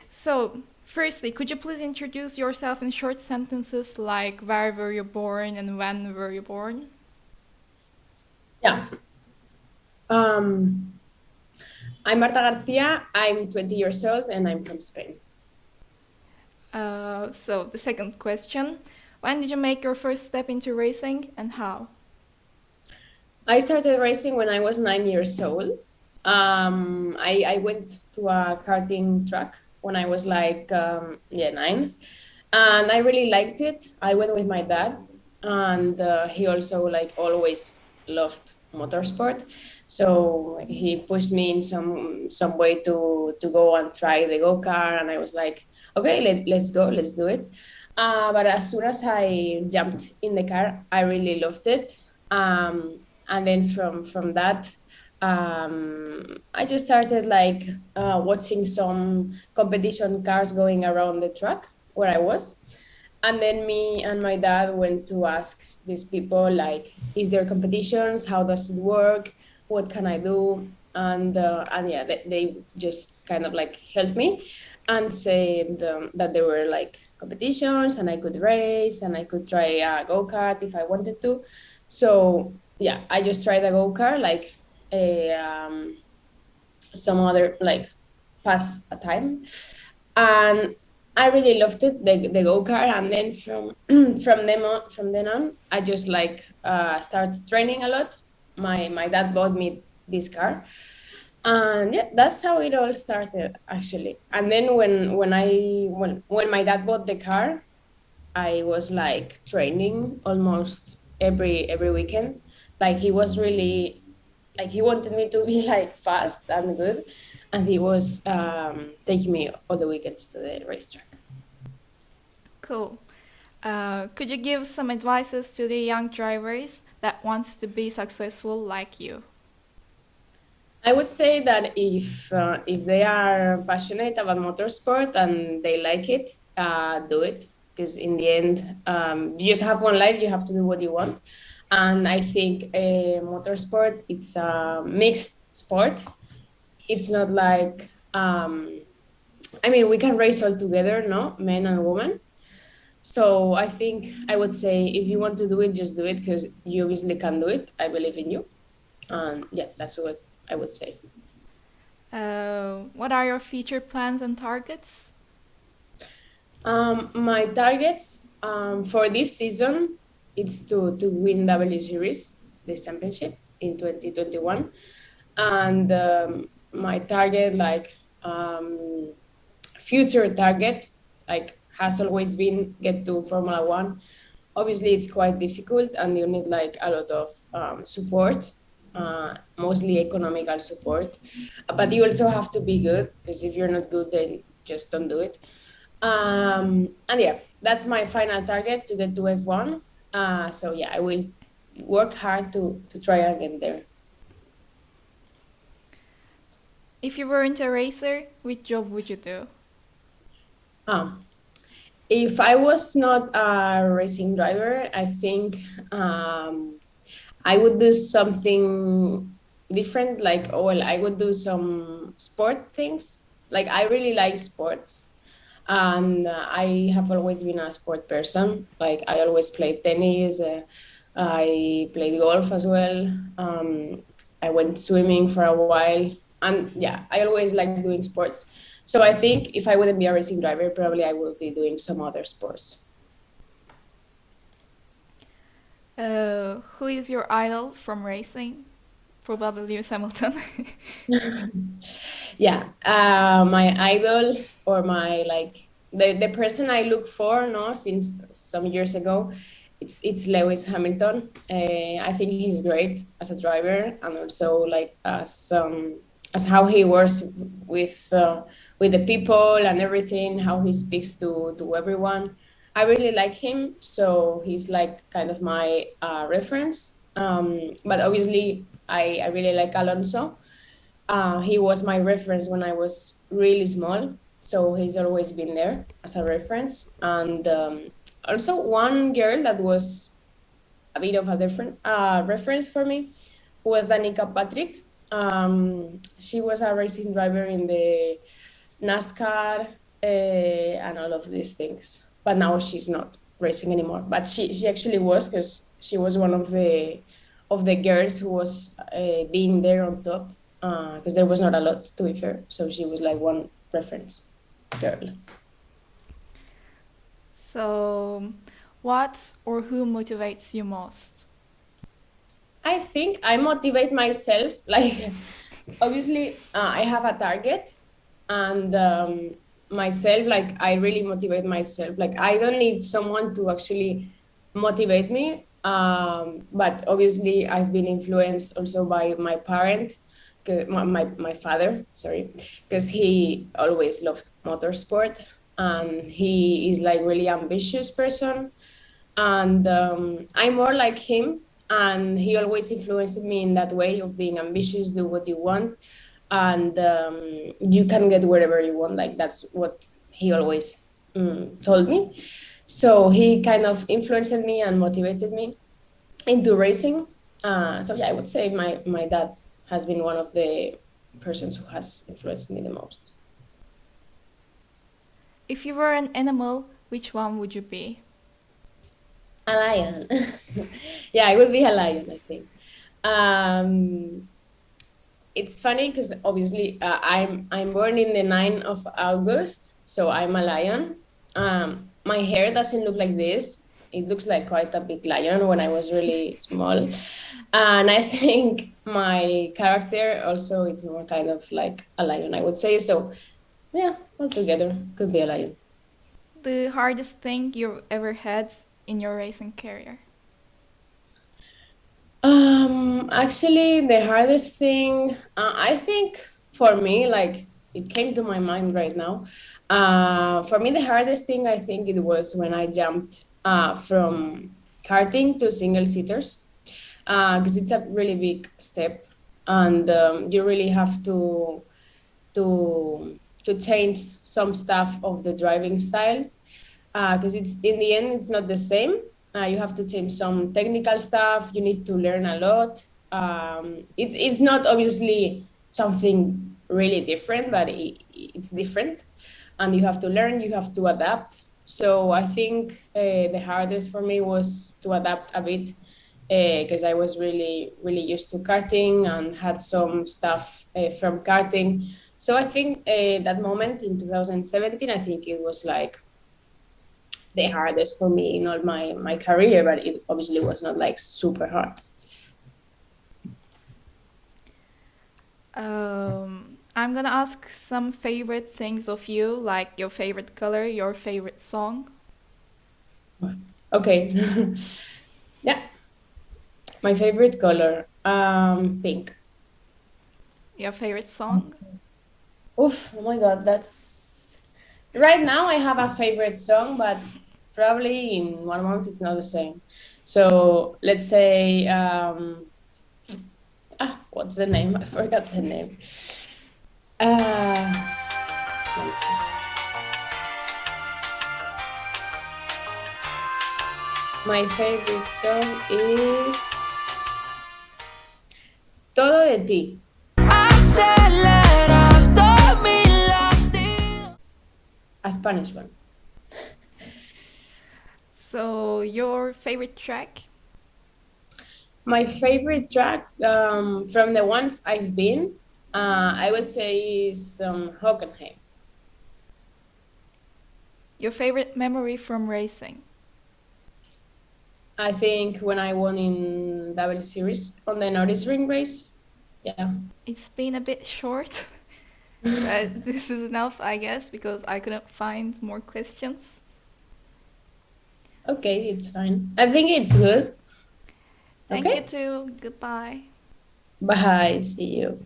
So, firstly, could you please introduce yourself in short sentences like where were you born and when were you born? Yeah. Um, I'm Marta Garcia. I'm 20 years old and I'm from Spain. So, the second question, when did you make your first step into racing and how? I started racing when I was 9 years old. I went to a karting track when I was like, yeah, 9. And I really liked it. I went with my dad, and he also like always loved motorsport. So he pushed me in some way to go and try the go-kart. And I was like, okay, let's go, let's do it. But as soon as I jumped in the car, I really loved it. And then from that, I just started like watching some competition cars going around the track where I was. And then me and my dad went to ask these people like, is there competitions? How does it work? What can I do? And yeah, they just kind of like helped me and said that there were like competitions and I could race and I could try a go-kart if I wanted to. So yeah, I just tried a go-kart like a some other like pass a time, and I really loved it, the go-kart. And then from then on I just like started training a lot. My dad bought me this car, and yeah, that's how it all started actually. And then when my dad bought the car, I was like training almost every weekend. Like he was really like he wanted me to be like fast and good, and he was taking me all the weekends to the racetrack. Cool. Could you give some advices to the young drivers that wants to be successful like you? I would say that if they are passionate about motorsport and they like it, do it, because in the end, you just have one life. You have to do what you want, and I think motorsport, it's a mixed sport. It's not like I mean, we can race all together, no, men and women. So I think I would say if you want to do it, just do it because you obviously can do it. I believe in you, and yeah, that's what I would say. What are your future plans and targets? My targets for this season, it's to win W Series, the championship in 2021. And my target, like future target, like has always been get to Formula One. Obviously, it's quite difficult, and you need like a lot of support, mostly economical support. But you also have to be good, because if you're not good, then just don't do it. And yeah, that's my final target, to get to F1. So yeah, I will work hard to try and get there. If you weren't a racer, which job would you do? Um, if I was not a racing driver, I think I would do something different. Like, oh, well, I would do some sport things. Like, I really like sports. And I have always been a sport person. Like, I always played tennis. I played golf as well. I went swimming for a while. And yeah, I always like doing sports. So I think if I wouldn't be a racing driver, probably I would be doing some other sports. Who is your idol from racing? Probably Lewis Hamilton. Yeah, my idol, or my like the person I look for, no, since some years ago, it's Lewis Hamilton. I think he's great as a driver, and also like as how he works with the people and everything, how he speaks to everyone. I really like him, so he's like kind of my reference. But obviously, I really like Alonso. He was my reference when I was really small, so he's always been there as a reference. And also one girl that was a bit of a different reference for me was Danica Patrick. She was a racing driver in the NASCAR, and all of these things. But now she's not racing anymore. But she actually was, because she was one of the girls who was being there on top, because there was not a lot, to be fair. So she was like one reference girl. So, what or who motivates you most? I think I motivate myself. Like, obviously, I have a target, and myself, like, I really motivate myself. Like, I don't need someone to actually motivate me. But obviously, I've been influenced also by my parent, my father, sorry, because he always loved motorsport, and he is like really ambitious person, and I'm more like him, and he always influenced me in that way of being ambitious, do what you want, and you can get wherever you want. Like, that's what he always told me. So he kind of influenced me and motivated me into racing. So yeah, I would say my dad has been one of the persons who has influenced me the most. If you were an animal, which one would you be? A lion. Yeah, I would be a lion, I think. Um, it's funny because obviously I'm born in the 9th of August, so I'm a lion. My hair doesn't look like this. It looks like quite a big lion when I was really small. And I think my character also, it's more kind of like a lion, I would say. So yeah, altogether could be a lion. The hardest thing you've ever had in your racing career? Actually, the hardest thing, I think for me, like, it came to my mind right now. For me, the hardest thing, I think it was when I jumped from karting to single seaters, because it's a really big step, and you really have to change some stuff of the driving style, because it's in the end it's not the same. You have to change some technical stuff. You need to learn a lot. It's not obviously something really different, but it's different, and you have to learn. You have to adapt. So I think the hardest for me was to adapt a bit, because I was really used to karting and had some stuff from karting. So I think that moment in 2017, I think it was like the hardest for me in all my career, but it obviously was not like super hard. I'm gonna ask some favorite things of you, like your favorite color, your favorite song. Okay. Yeah, my favorite color, pink. Your favorite song? Oof, oh my God, that's right now I have a favorite song, but probably in 1 month it's not the same. So let's say, what's the name? I forgot the name. Let me see. My favorite song is Todo de Ti. A Spanish one. So, your favorite track? My favorite track, from the ones I've been, I would say is Hockenheim. Your favorite memory from racing? I think when I won in double series on the Norris Ring race. Yeah. It's been a bit short, but this is enough, I guess, because I couldn't find more questions. Okay, it's fine. I think it's good. Thank Okay. you too. Goodbye. Bye. See you.